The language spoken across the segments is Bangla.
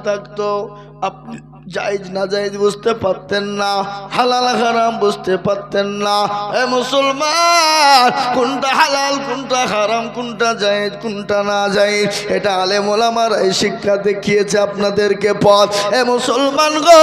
থাকতো আপনি জায়েজ না জায়েজ বুঝতে পারতেন না, হালাল হারাম বুঝতে পারতেন না। এ মুসলমান, কোনটা হালাল কোনটা হারাম, কোনটা জায়েজ কোনটা না জায়েজ, এটা আলেম ওলামারা এই শিক্ষা দেখিয়েছে আপনাদেরকে পথ। এ মুসলমান গো,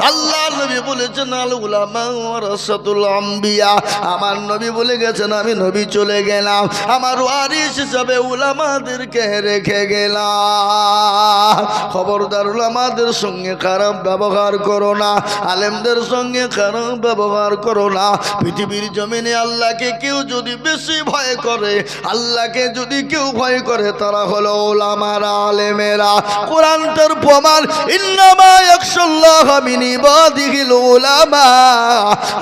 আল্লাহ নবী বলেছেন আল উলামা ওয়ারাসাতুল আম্বিয়া, আমার নবী বলে গেছেন আমি নবী চলে গেলাম, আমার ওয়ারিস হিসাবে উলামাদেরকে রেখে গেলাম। খবরদার উলামাদের সঙ্গে খারাপ ব্যবহার করো না, আলেমদের সঙ্গে খারাপ ব্যবহার করো না। পৃথিবীর জমিনে আল্লাহকে কেউ যদি বেশি ভয় করে, আল্লাহকে যদি কেউ ভয় করে, তারা হলো উলামারা, আলেমেরা। কোরআন তার প্রমাণ, ইন্নামা ইয়াখশাল্লাহা মিন ইবাদিহিল উলামা।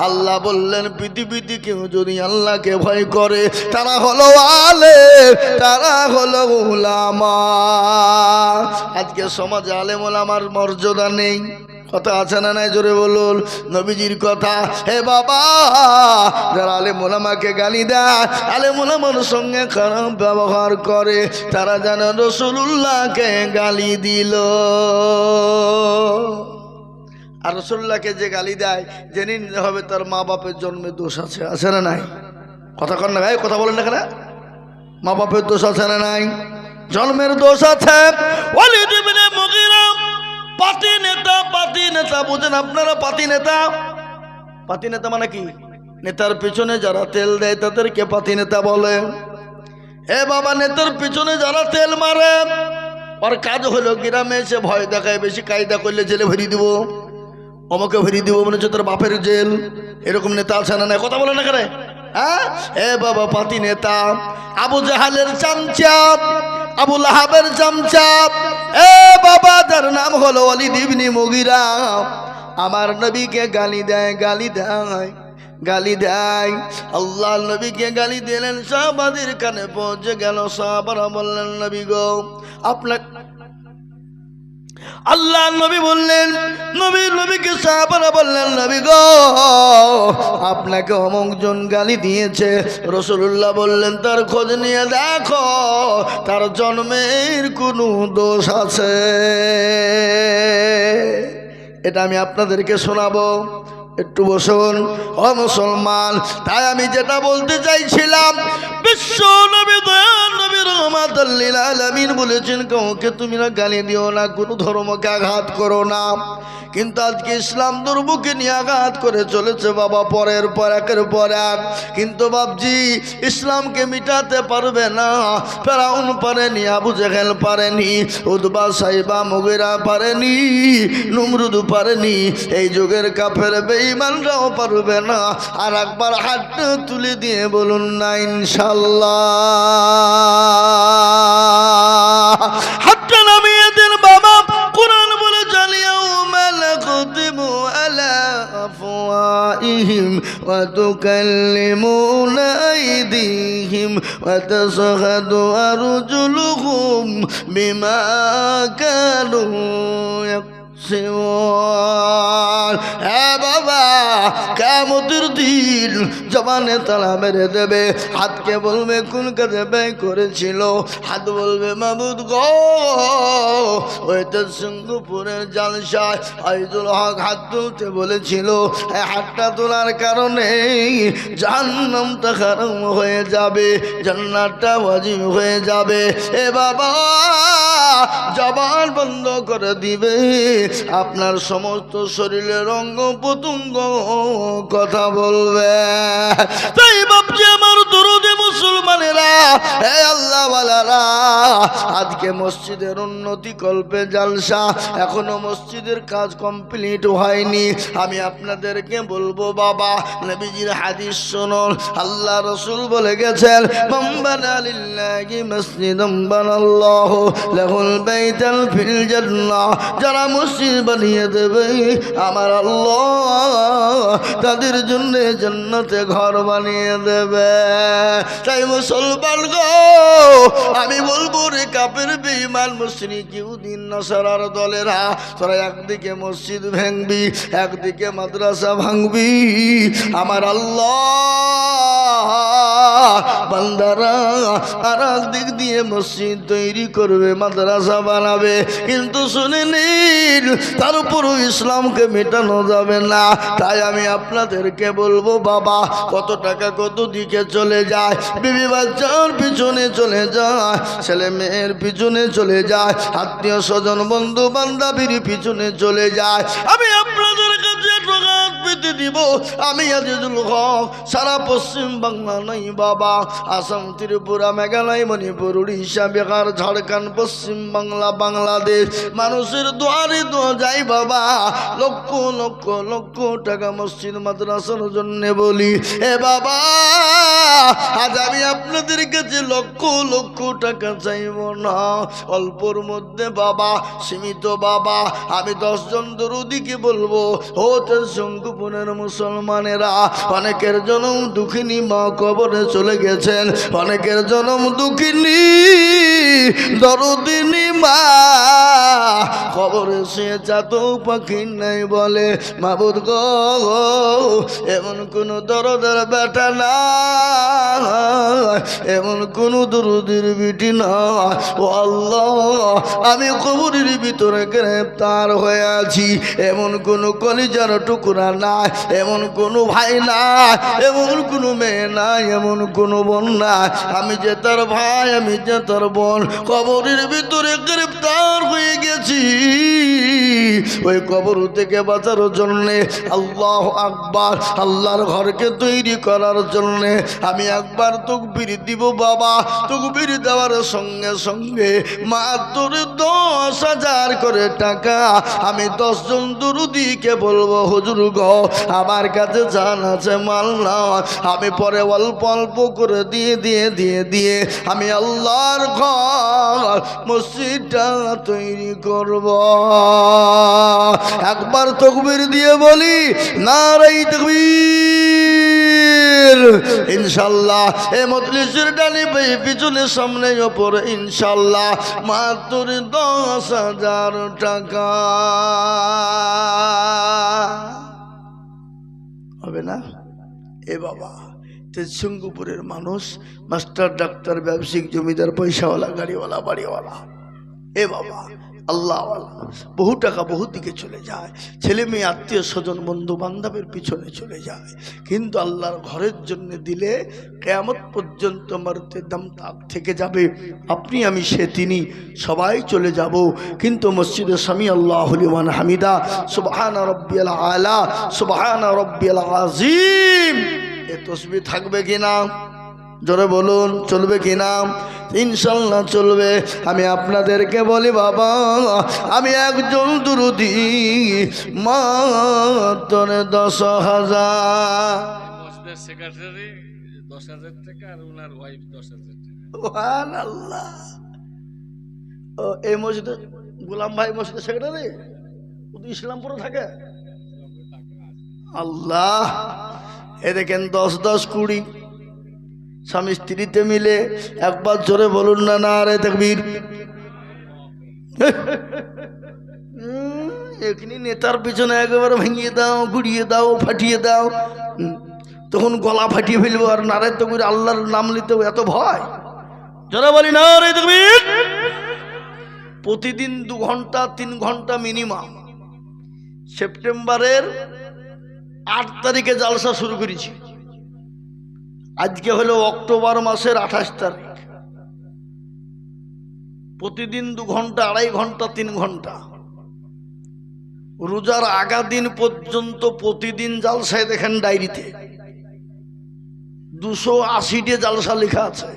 আল্লাহ বললেন পৃথিবীতে কেউ যদি আল্লাহকে ভয় করে, তারা হলো আলেম, তারা হলো উলামা। আজকে সমাজে আলেম ওলামার মর্যাদা নেই, কথা আছে না নাই? জোরে বলুন নবীজির কথা। হে বাবা, যারা আলেম ওলামাকে গালি দেয়, আলেম ওলামার সঙ্গে খারাপ ব্যবহার করে, তারা যেন রাসূলুল্লাহকে গালি দিল। আর রাসূলুল্লাহকে যে গালি দেয় জেনে নিতে হবে তার মা বাপের জন্মে দোষ আছে, আছে না নাই? কথা কন না ভাই, কথা বলেন না কেন? মা বাপের দোষ আছে না নাই? জন্মের দোষ আছে। ওয়ালিদ ইবনে মুগীরা পাতি নেতা, পাতি নেতা বুঝেন আপনারা? পাতি নেতা, পাতি নেতা মানে কি? নেতার পিছনে যারা তেল দেয় তাদেরকে পাতি নেতা বলে। এ বাবা, নেতার পিছনে যারা তেল মারে, ওর কাজ হলো গ্রামে এসে ভয় দেখায়, বেশি কায়দা করলে জেলে ভরি দিব, আমাকে ভরি দিব, মনে হচ্ছে তোর বাপের জেল। এরকম নেতা আছে না? কথা বলে না কেন? হ্যাঁ, এ বাবা পাতি নেতা। আবু জাহালের চামচা, আবু লাহাবের চামচা, এ বাবা যার নাম হলো ওয়ালিদ ইবনে মুগীরা, আমার নবীকে গালি দেয়, গালি দেয়, গালি দেয়। আল্লাহ নবীকে গালি দিলেন, সাহাবাদের কানে পৌঁছে গেল। সাহাবারা বললেন নবী গো আপনার, আল্লাহ নবী বললেন, নবীকে সাহাবারা বললেন নবী গো আপনাকে অমুক জন গালি দিয়েছে। রাসূলুল্লাহ বললেন তার খোঁজ নিয়ে দেখো তার জন্মের কোনো দোষ আছে। এটা আমি আপনাদেরকে শোনাবো, একটু বসুন। ও মুসলমান, তাই আমি যেটা বলতে চাইছিলাম, বিশ্ব নবী দয়াল নবী রাহমাতুল লিল আলামিন বলেছেন কাউকে তুমি না গালি দিও না, কোনো ধর্মকে আঘাত করো না। কিন্তু আজকে ইসলাম ধর্মকে নিয়ে আঘাত করে চলেছে বাবা, পরের পর একের পর এক। কিন্তু বাবজি ইসলামকে মিটাতে পারবে না। ফেরাউন পারেনি, আবু জেহেল পারেনি, উতবা সাইবা মুগীরা পারেনি, নমরুদ পারেনি, এই যুগের কাফের বেঈমানরাও পারবে না। আর একবার হাতটা তুলে দিয়ে বলুন না ইনশাআল্লাহ। হাতটা নামিয়ে দেন বাবা। কোরআন বলে ইয়াউমা নাখতিমু আলা আফওয়াহিহিম ওয়া তুকাল্লিমুনা আইদিহিম ওয়া তাশহাদু আরজুলুহুম বিমা কানু হ্যাঁ বাবা, কিয়ামতের দিন জবানে তালা মেরে দেবে। হাতকে বলবে কোন কাজে ব্যয় করেছিল, হাত বলবে মাবুদ গো ওইটা সিঙ্গাপুরের জালসায় আইজুল হক হাত তুলতে বলেছিল, এই হাতটা তোলার কারণে জাহান্নামটা হারাম হয়ে যাবে, জান্নাতটা ওয়াজিব হয়ে যাবে। এ বাবা, জবান বন্ধ করে দিবে, আপনার সমস্ত শরীরের অঙ্গ প্রত্যঙ্গ কথা বলবে। তাই বাপজি আমার দরদে মুসলমানেরা, হে আল্লাহ ওয়ালারা, আজকে মসজিদের উন্নতি কল্পে জালসা, এখনো মসজিদের কাজ কমপ্লিট হয়নি। আমি আপনাদেরকে বলবো বাবা, নবীজির হাদিস শুনুন। আল্লাহ রাসূল বলে গেছেন, মান বানা লিল্লাহি মসজিদান বানাল্লাহু লাহুল বাইতাল ফিল জান্নাহ। যারা মসজিদ বানিয়ে দেবে আমার আল্লাহ তাদের জন্য জান্নাতে ঘর বানিয়ে দেবে। তাই মুসলমান গো, আমি বলবো রে কাফের বেঈমান মুশরিক ইহুদি নাসারার দলেরা, তোরা একদিকে মসজিদ ভাঙবি, একদিকে মাদ্রাসা ভাঙবি, আমার আল্লাহ বান্দারা আর একদিক দিয়ে মসজিদ তৈরি করবে, মাদ্রাসা বানাবে। কিন্তু শুনে নিন, তার উপরও ইসলামকে মেটানো যাবে না। তাই আমি আপনাদেরকে বলবো, বাবা কত টাকা কত দিকে চলে যায়, বিবি বাচ্চার পিছনে চলে যায়, ছেলে মেয়ের পিছনে চলে যায়, আত্মীয় স্বজন বন্ধু বান্ধবীর পিছনে চলে যায়। আমি আপনাদের কাছে প্রকাশ পেতে দিব, আমি আজিজুল হক সারা পশ্চিম বাংলা নাই বাবা, আসাম ত্রিপুরা মেঘালয় মণিপুর উড়িষ্যা বিহার ঝাড়খণ্ড পশ্চিম বাংলা বাংলাদেশ মানুষের দুয়ারে দোয়া যাই বাবা, লক্ষ লক্ষ লক্ষ টাকা মসজিদ মাদ্রাসার জন্য বলি। এ বাবা আজ আমি আপনাদের কাছে লক্ষ লক্ষ টাকা চাইব না, অল্পর মধ্যে বাবা সীমিত বাবা আমি 10 জন দরুদিকে বলবো, হতে শঙ্কুপুরের মুসলমানেরা অনেকের জনম দুঃখিনী মা কবরে চলে গেছেন, অনেকের জনম দুঃখিনী দরদিনী মা কবরে শুয়ে চাতক পাখি নাই বলে, মাবুদ গো এমন কোন দরদের বেটা না, এমন কোন দরুদের বিটি না, ও আল্লাহ আমি কবরের ভিতরে গ্রেফতার হয়ে আছি, এমন কোন কলিজার টুকরা নাই, এমন কোন ভাই নাই, এমন কোন মেয়ে নাই, এমন কোন বোন নাই, আমি যে তার ভাই, আমি যে তার বোন কবরের ভিতরে গ্রেফতার হয়ে গেছি। ওই কবর থেকে বাঁচার জন্যে আল্লাহু আকবার, আল্লাহর ঘরকে তৈরি করার জন্যে আমি একবার তাকবীর দিব বাবা, তাকবীর দেওয়ার সঙ্গে সঙ্গে মাত্র 10,000 করে টাকা আমি 10 জন দরুদিকে বলবো, হুজুর গো আমার কাছে জান আছে মাল না, আমি পরে অল্প অল্প করে দিয়ে আমি আল্লাহর ঘর মসজিদটা তৈরি করব। একবার তাকবীর দিয়ে বলি নারে তাকবীর। ইনশাআল্লাহ এই মজলিসের ডানে পিছনে সামনে ওপরে ইনশাআল্লাহ মাত্র 10,000 টাকা হবে না? এ বাবা তেজশঙ্কুপুরের মানুষ মাস্টার ডাক্তার ব্যবসায়িক জমিদার পয়সাওয়ালা গাড়িওয়ালা বাড়িওয়ালা, এ বাবা আল্লাহ বহু টাকা বহু দিকে চলে যায়, ছেলে মেয়ে আত্মীয় স্বজন বন্ধু বান্ধবের পিছনে চলে যায়, কিন্তু আল্লাহর ঘরের জন্য দিলে কিয়ামত পর্যন্ত মরতে দম তাক থেকে যাবে। আপনি আমি সে তিনি সবাই চলে যাব, কিন্তু মসজিদে সামি আল্লাহু লিমান হামিদা সুবহান রাব্বিয়াল আলা সুবহান রাব্বিয়াল আযীম এ তাসবিহ থাকবে কিনা? জোরে বলুন, চলবে কিনা? ইনশাআল্লাহ চলবে। আমি আপনাদেরকে বলি বাবা, আমি একজন দুরুদি মাত্র 10,000 সেক্রেটারি 10,000 টাকা আর ওনার ওয়াইফ 10,000 টাকা। সুবহানাল্লাহ। ও এই মসজিদে গোলাম ভাই মসজিদের সেক্রেটারি ইসলামপুরে থাকে। আল্লাহ, এ দেখেন 10-10 20 স্বামী স্ত্রীতে মিলে একবার জোরে বলুন না নারে তাকবীর। এখানে নেতার পিছনে একেবারে ভেঙিয়ে দাও, গুড়িয়ে দাও, ফাটিয়ে দাও, তখন গলা ফাটিয়ে ফেলবো। আর নারে তাকবীর, আল্লাহর নাম নিতে এত ভয়? জোরে বলি নারে তাকবীর। প্রতিদিন 2 ঘন্টা 3 ঘন্টা মিনিমাম। সেপ্টেম্বরের 8 তারিখে জালসা শুরু করেছি, আজকে হলো অক্টোবর মাসের 28 তারিখ। প্রতিদিন 2 ঘন্টা 2.5 ঘন্টা 3 ঘন্টা। রোজার আগা দিন পর্যন্ত প্রতিদিন জালসায় দেখেন ডায়েরিতে 280টি জালসা লেখা আছে।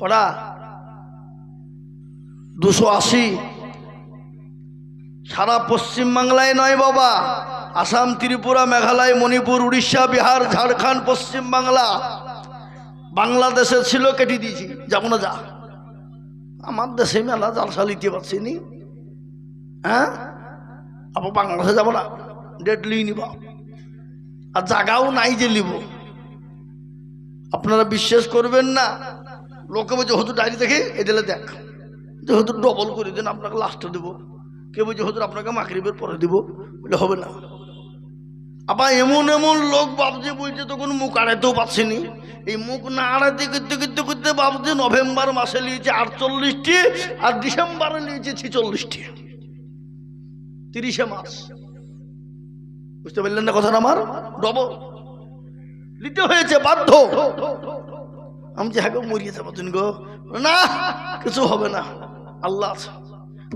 কটা? 280। সারা পশ্চিম বাংলায় নয় বাবা, আসাম ত্রিপুরা মেঘালয় মণিপুর উড়িষ্যা বিহার ঝাড়খণ্ড পশ্চিম বাংলা বাংলাদেশে ছিল, কেটে দিয়েছি, যাবো না। যা আমার দেশে মেলা জালসা লিখতে পারছি নি, হ্যাঁ আবার বাংলাদেশে যাবো না, ডেট লিয়ে নিব, আর জায়গাও নাই যে লিব। আপনারা বিশ্বাস করবেন না, লোকে বলছে হুজুর ডায়েরি দেখে এদেলে দেখ যে হুজুর ডবল করে দেন, আপনাকে লাস্টে দেবো। কে বলছে হুজুর আপনাকে মাগরিবের পরে দিব, বলে হবে না। আবার এমন এমন লোক বাবজি বলছে তখন মুখ আড়াইতেও পাচ্ছেনি। এই মুখ না আড়াইতে করতে করতে করতে বাবজি নভেম্বর মাসে নিয়েছে 48টি, আর ডিসেম্বরে নিয়েছে 46টি, 30 মাস। বুঝতে পারলেন না কথাটা আমার? ডবল নিতে হয়েছে, বাধ্য। আমি যে হ্যাঁ মরিয়ে যাবো তুমি গো, না কিছু হবে না, আল্লাহ আছে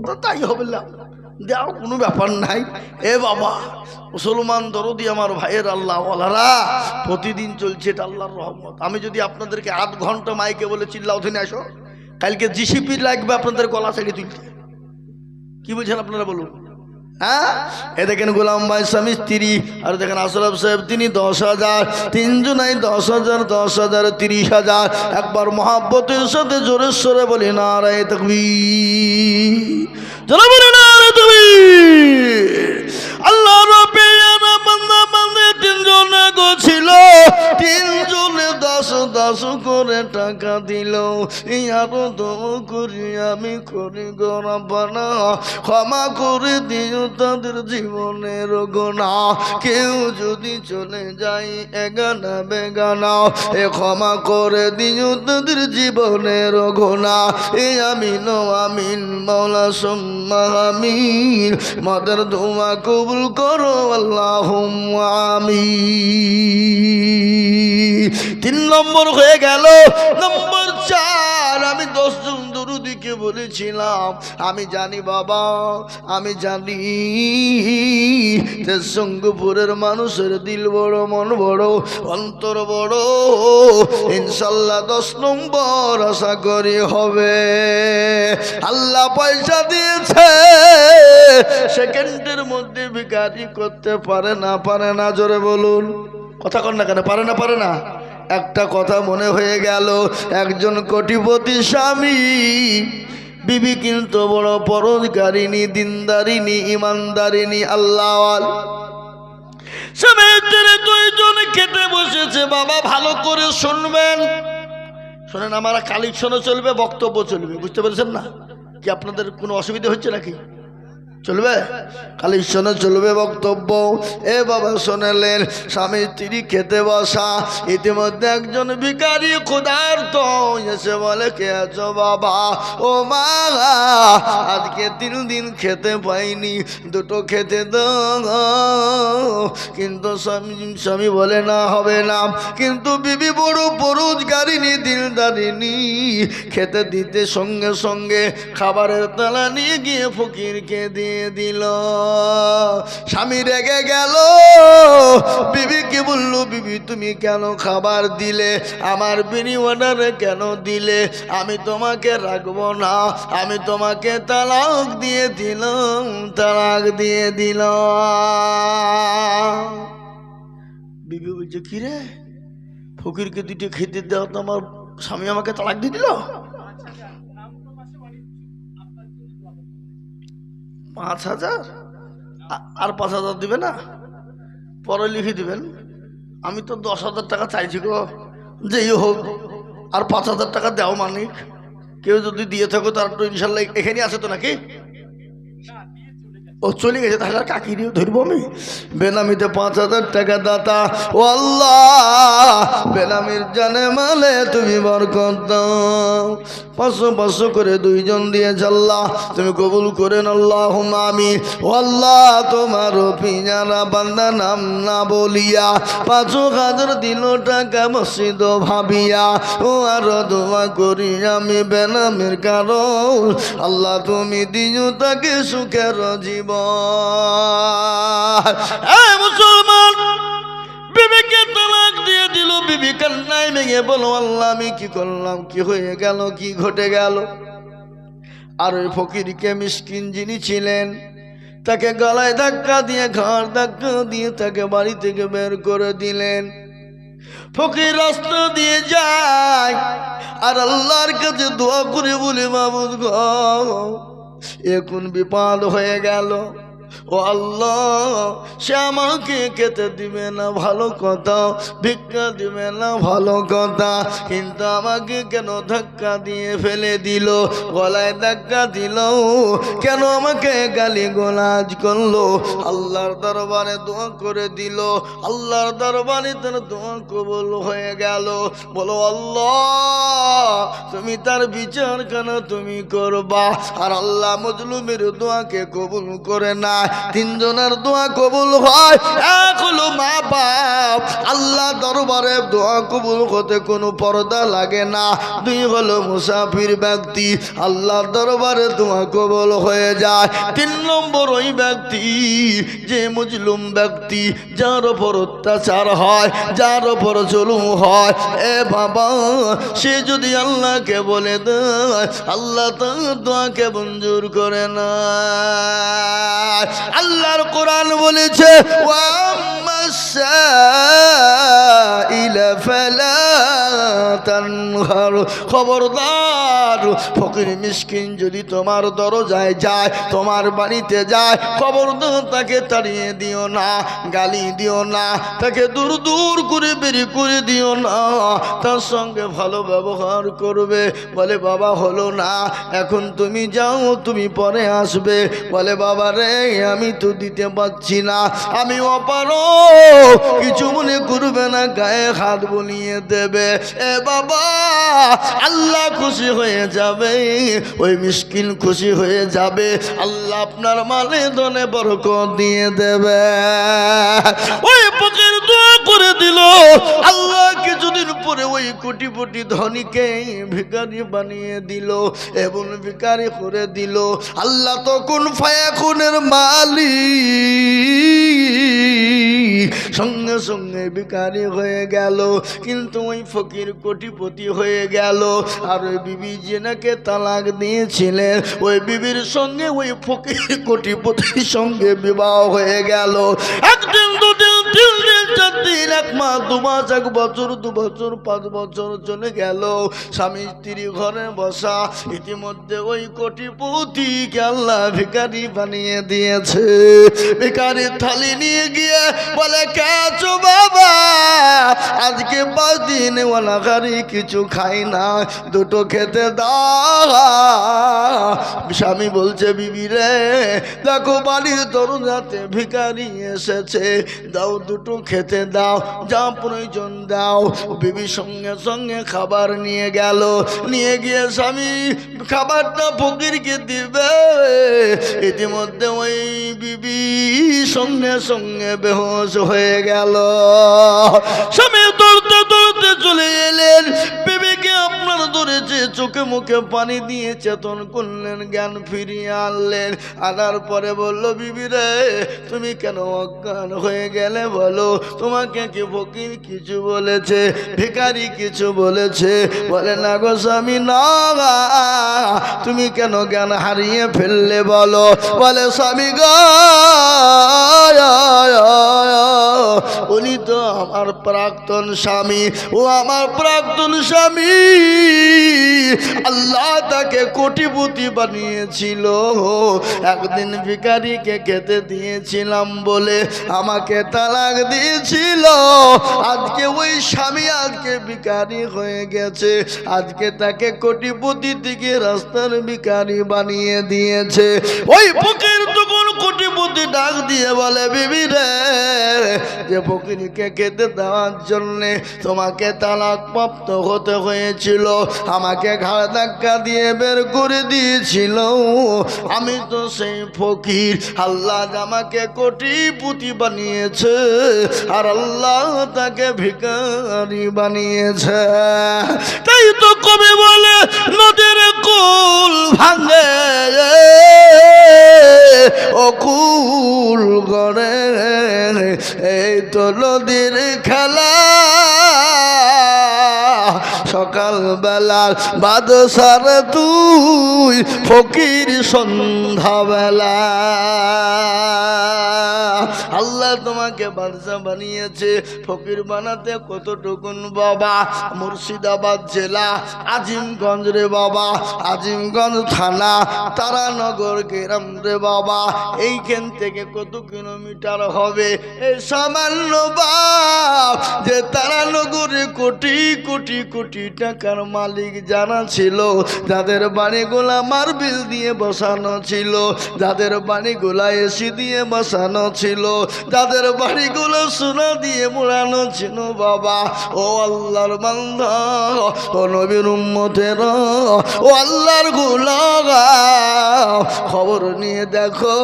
তো তাই হবে না, দেওয়ার কোনো ব্যাপার নাই। এ বাবা মুসলমান দরদি আমার ভাইয়ের আল্লাহ ওয়ালারা, প্রতিদিন চলছে এটা আল্লাহর রহমত। আমি যদি আপনাদেরকে আধ ঘন্টা মাইকে বলে চিল্লাও ধরে আসো, কালকে জিসিপি লাগবে আপনাদের গলা ছেড়ে তুলতে। কি বলছেন আপনারা বলুন? হ্যাঁ, এ দেখেন গোলাম ভাই স্বামী স্ত্রী, আর দেখেন আশরাফ সাহেব তিনি 10,000, তিনজনাই 10,000 10,000 30,000। একবার মহাব্বতের সাথে জোরে সরে বলি নারায়ে তাকবীর, জোরে বলি নারায়ে তাকবীর। আল্লাহ রাব্বিল বান্দা বান্দে তিনজনে গো ছিল, তিনজনে 10 করে টাকা দিল। ইয়ারো দোয়া করি আমি করি গো রব্বানা, ক্ষমা করে দিও তাদের জীবনের গুনাহ। কেউ যদি চলে যায় এগানা বেগানা, এ ক্ষমা করে দিও তাদের জীবনের গুনাহ। এ আমিন ও আমিন মাওলা সুম্মা আমিন, মাদার দোয়া কবুল করো আল্লাহুম্মা আমিন। 3 নম্বর হয়ে গেল। নম্বর 4, আমি 10 জন দরুদিকে বলেছিলাম, আমি জানি বাবা, আমি জানি সঙ্গপুরের মানুষের দিল বড়, মন বড়, অন্তর বড়। ইনশাল্লাহ 10 নম্বর আশা করি হবে। আল্লাহ পয়সা দিয়েছে, সেকেন্ডের মধ্যে ভিখারি করতে পারে না, পারে না, জোরে বলুন। কথা কন না কেন? পারে না, পারে না। একটা কথা মনে হয়ে গেল, একজন কোটিপতি স্বামী, বিবি কিন্তু বড় পরোজগারিনী, দিনদারিনী, ইমানদারিনী, আল্লাহওয়াল। স্বামীর 2 জন খেতে বসেছে। বাবা ভালো করে শুনবেন, শোনেন, আমার কালেকশনও চলবে, বক্তব্য চলবে, বুঝতে পেরেছেন না? কি আপনাদের কোনো অসুবিধা হচ্ছে নাকি? চলবে, কালেকশনে চলবে, বক্তব্য। এ বাবা শোনালেন, স্বামী স্ত্রী খেতে বসা, ইতিমধ্যে একজন ভিখারি ক্ষুধার্ত এসে বলে, কে আছো বাবা? ও মা, আজকে 3 দিন খেতে পাইনি, 2টো খেতে দাও। কিন্তু স্বামী বলে না, হবে না। কিন্তু বিবি বড় পরোজগারিনী, দিলদারিনী, খেতে দিতে সঙ্গে সঙ্গে খাবারের তালা নিয়ে গিয়ে ফকিরকে দিয়ে দিল। স্বামী রেগে গেল, বিবিকে বলল, বিবি তুমি কেন খাবার দিলে? আমার বিনিময়ে কেন দিলে? আমি তোমাকে রাখবো না, আমি তোমাকে তালাক দিয়ে দিলাম, তালাক দিয়ে দিলাম। বিবি বলছে, কি রে, ফকিরকে 2টো খেতে দেওয়া তো আমার স্বামী আমাকে তালাক দিয়ে দিল? 5,000 আর 5,000 দিবে না, পরে লিখে দিবেন। আমি তো 10,000 টাকা চাইছি গো, যেই হোক আর 5,000 টাকা দেও মানিক। কেউ যদি দিয়ে থাকো তার তো ইনশাল্লাহ এখানে আছে তো নাকি? ও চলে গেছে, তাহলে আর কাকি নিয়ে ধরবো আমি? বেনামিতে 5,000 টাকা দাতা। ও আল্লাহ, বেনামির জানে মালে তুমি বরকত দাও। 500 করে 2 জন দিয়ে আল্লাহ তুমি কবুল করেন, আল্লাহুম্মা আমিন। ও আল্লাহ, তোমার পিয়ারা বান্দা নাম না বলিয়া 5,000 দিল টাকা মসজিদ ভাবিয়া। ও আরো দোয়া করি আমি বেনামির কারণ, আল্লাহ তুমি দিও তাকে সুখের জীবন। মুসলমান, বিবিকে তালাক দিয়ে দিল। বিবি কান্নায় ভেঙে বলো, আল্লাহ আমি কি করলাম, কি হয়ে গেল, কি ঘটে গেল? আর ওই ফকিরকে মিসকিন যিনি ছিলেন, তাকে গলায় ধাক্কা দিয়ে, ঘাড় ধাক্কা দিয়ে তাকে বাড়ি থেকে বের করে দিলেন। ফকির রাস্তা দিয়ে যায় আর আল্লাহর কাছে দোয়া করে বলে, মাবুদ গো, এখন বিপদ হয়ে গেল, ও আল্লাহ, সে আমাকে খেতে দিবে না ভালো কথা, ভিক্ষা দিবে না ভালো কথা, কিন্তু আমাকে কেন ধাক্কা দিয়ে ফেলে দিল, গলায় ধাক্কা দিল, কেন আমাকে গালি গোলাজ করলো? আল্লাহর দরবারে দোয়া করে দিল, আল্লাহর দরবারে তার দোয়া কবুল হয়ে গেল। বলো আল্লাহ, তুমি তার বিচার কেন তুমি করবা? আর আল্লাহ মজলুমের দোয়াকে কবুল করে না। তিনজনের দোয়া কবুল হয়, এক হলো মা বাপ, আল্লাহ দরবারে দোয়া কবুল হতে কোনো পর্দা লাগে না। দুই হলো মুসাফির ব্যক্তি, আল্লাহর দরবারে দোয়া কবুল হয়ে যায়। তিন নম্বর ওই ব্যক্তি যে মজলুম ব্যক্তি, যার ওপর অত্যাচার হয়, যার ওপর জুলুম হয়, এ বাবা, সে যদি আল্লাহকে বলে দেয়, আল্লাহ তার দোয়াকে মঞ্জুর করে না। আল্লাহর কোরআন বলেছে, খবরদার, ফকির মিসকিন যদি তোমার দরজায় যায়, তোমার বাড়িতে যায়, খবরদার তাকে তাড়িয়ে দিও না, গালি দিও না, তাকে দূর দূর করে বেরিয়ে করে দিও না, তার সঙ্গে ভালো ব্যবহার করবে। বলে বাবা হলো না, এখন তুমি যাও, তুমি পরে আসবে। বলে বাবা রে, আমি তো দিতে পারছি না, আমি অপারো, কিছু মনে করবে না, গায়ে হাত বুলিয়ে দেবে। এ বাবা, আল্লাহ খুশি হয়ে যাবে, ওই মিসকিন খুশি হয়ে যাবে, আল্লাহ আপনার মালে ধনে বরকত দিয়ে দেবে। ওই ফকির দোয়া করে দিল, আল্লাহ কিছুদিন পরে ওই কোটিপতি ধনীকে ভিখারি বানিয়ে দিল এবং ভিখারি করে দিল। আল্লাহ তখন ফায়াকুনের মালিক, সঙ্গে সঙ্গে ভিখারি হয়ে গেল, কিন্তু ওই ফকির কোটিপতি হয়ে গেল। আর ওই বিবি যেনাকে তালাক দিয়েছিলেন, ওই বিবির সঙ্গে ওই ফকির কোটিপতির সঙ্গে বিবাহ হয়ে গেল। একদিন দুদিন তিন দিন চার দিন, এক মাস দু মাস, এক বছর দু বছর 5 বছর চলে গেল, স্বামী স্ত্রী ঘরে বসা। ইতিমধ্যে ওই কোটিপতিকে আল্লাহ ভিখারি বানিয়ে দিয়েছে। ভিখারির থালি নিয়ে গিয়ে বলে, কেছো বাবা, আজকে 5 দিন ওয়ালাগারি কিছু খাই না, দুটো খেতে দাও। স্বামী বলছে, বিবি রে, দেখো বাড়ির দরজাতে ভিখারি এসেছে, দাও দুটো খেতে দাও, যা প্রয়োজন দাও। বিবি সঙ্গে সঙ্গে খাবার নিয়ে গেল, নিয়ে গিয়ে স্বামী খাবারটা ফকিরকে দিবে। ইতিমধ্যে ওই বিবি সঙ্গে সঙ্গে বেহুশ হয়ে গেল। স্বামী দৌড়তে দৌড়তে চলে এলেন, বিবিকে আপনার ধরেছে, চোখে মুখে পানি দিয়ে চেতন করলেন, জ্ঞান ফিরিয়ে আনলেন। আনার পরে বলল, বিবি রে, তুমি কেন অজ্ঞান হয়ে গেলে? বলো, তোমাকে কি ফকির কিছু বলেছে, ভিখারি কিছু বলেছে? বলে, না গো স্বামী, না, তুমি কেন জ্ঞান হারিয়ে ফেললে বলো? বলে, স্বামী গো, উনি তো আমার প্রাক্তন স্বামী, ও আমার প্রাক্তন স্বামী, আল্লাহ তাকে কোটিপতি বানিয়েছিল, একদিন ভিখারিকে খেতে দিয়েছিলাম বলে আমাকে তালাক দিয়েছিল। আজকে ওই স্বামী আজকে ভিখারি হয়ে গেছে, আজকে তাকে কোটিপতি থেকে রাস্তার ভিখারি বানিয়ে দিয়েছে। ওই ফকির তখন কোটিপতি ডাক দিয়ে বলে, বিবি রে, যে ফকিরকে খেতে দেওয়ার জন্যে তোমাকে তালাক প্রাপ্ত হতে হয়েছিল, আমাকে ঘাড় ধাক্কা দিয়ে বের করে দিয়েছিল, আমি তো সেই ফকির, আল্লাহ আমাকে কোটিপতি বানিয়েছে, আর আল্লাহ তাকে ভিখারি বানিয়েছে। তাই তো কবি বলে, নদীর কুল ভাঙে ও কুল গড়ে, এই তো নদীর খেলা, সকাল বেলার বাদশার তুই ফকির সন্ধ্যাবেলা। আল্লাহ আল্লাহ তোমাকে বাদশা বানিয়েছে, ফকির বানাতে কতটুকুন বাবা। মুর্শিদাবাদ জেলা আজিমগঞ্জ রে বাবা, আজিমগঞ্জ থানা তারানগর গ্রাম রে বাবা। এইখান থেকে কত কিলোমিটার হবে? এই সামান্য বাপ যে তারানগরে কোটি কোটি কোটি টাকার মালিক জানা ছিল, যাদের বাড়িগুলা মার্বেল দিয়ে বসানো ছিল, যাদের বাড়িগুলা এসি দিয়ে বসানো ছিল, যাদের বাড়িগুলো সোনা দিয়ে মোড়ানো ছিল বাবা। ও আল্লাহর বান্দা, ও নবীর উম্মতের, ও আল্লাহর গোলাম, খবর নিয়ে দেখো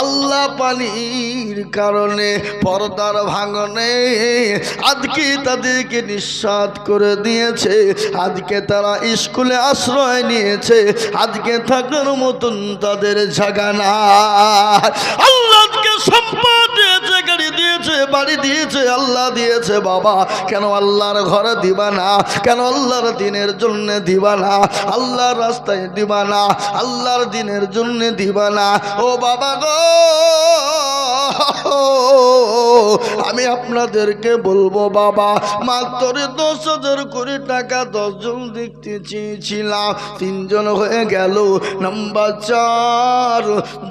আল্লাহ পানির কারণে পর্দার ভাঙনে আজকে তাদেরকে নিঃস্বাদ করে দিয়েছে। আজকে তারা স্কুলে আশ্রয় নিয়েছে, আজকে থাকার মতন তাদের জায়গা না। আল্লাহকে সম্পদ দিয়েছে, গাড়ি দিয়েছে, বাড়ি দিয়েছে, আল্লাহ দিয়েছে বাবা। কেন আল্লাহর ঘরে দিবা না? কেন আল্লাহর দিনের জন্য দিবা না? আল্লাহর রাস্তায় দিবা না? আল্লাহর দিনের জন্য দিবা না? ও বাবা গো, আমি আপনাদেরকে বলবো বাবা, মাত্র 10,000 কোটি টাকা 10 জন দেখতে চেয়েছিলাম, 3 জন হয়ে গেল। নাম্বার 4,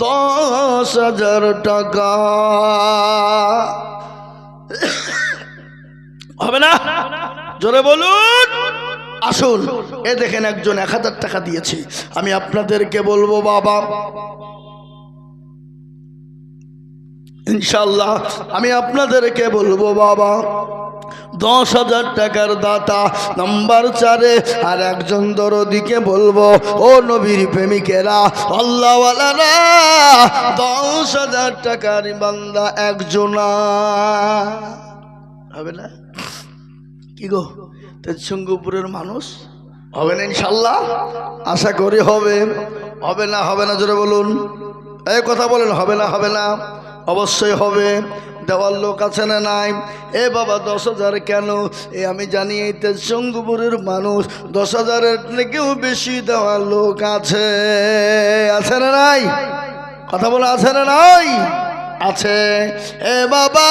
10,000 টাকা হবে না? জোরে বলুন। আসুন, এ দেখেন একজন 1000 টাকা দিয়েছে। আমি আপনাদেরকে বলবো বাবা, ইনশাল্লাহ আমি আপনাদেরকে বলবো বাবা, 10,000 টাকার দাতা নাম্বার 4-এ। আর একজন দরদিকে বলবো, ও নবীর প্রেমিকেরা, আল্লাহওয়ালারা, 10,000 টাকার বান্দা একজনা হবে না? কি গো, তেজসঙ্গপুরের মানুষ হবে না? ইনশাল্লাহ আশা করি হবে। হবে না? হবে না? জোরে বলুন, এই কথা বলেন, হবে না? হবে না? অবশ্যই হবে। দেওয়ার লোক আছে না নাই? এ বাবা 10,000 কেন? এ আমি জানি এই তেজসঙ্গপুরের মানুষ 10,000-এর থেকেও বেশি দেওয়ার লোক আছে। আছে না নাই? কথা বলে আছে না নাই? আছে। এ বাবা,